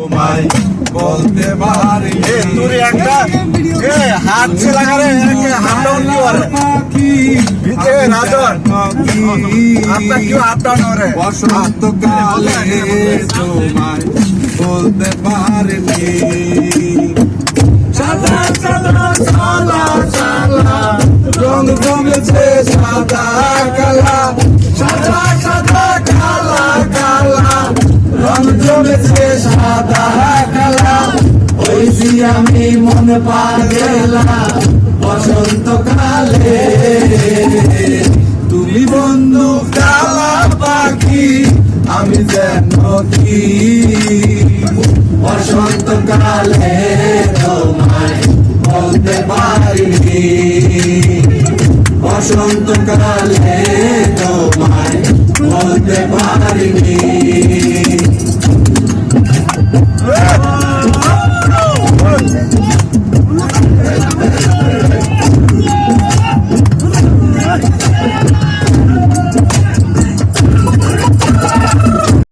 তোমায় বলতে পারিনি। তোর একটা হাত সে লাগারে হাত ডাউন কি করে ভিজে রাজন আপনার কি হাত ডাউন করে বসন্তকালে তোমায় বলতে পারিনি। সাদা সাদা সাদা সাদা রং জমেছে সাদা কালা, সাদা সাদা কালা কালা রং জমেছে সাদা কালা। ওই যে আমি মন পাগলা বসন্তকালে, তুমি বন্ধু কালা পাখি আমি যেন কি। বসন্তকালে তোমায় বলতে পারিনি, বসন্তকালে তোমায় বলতে পারিনি।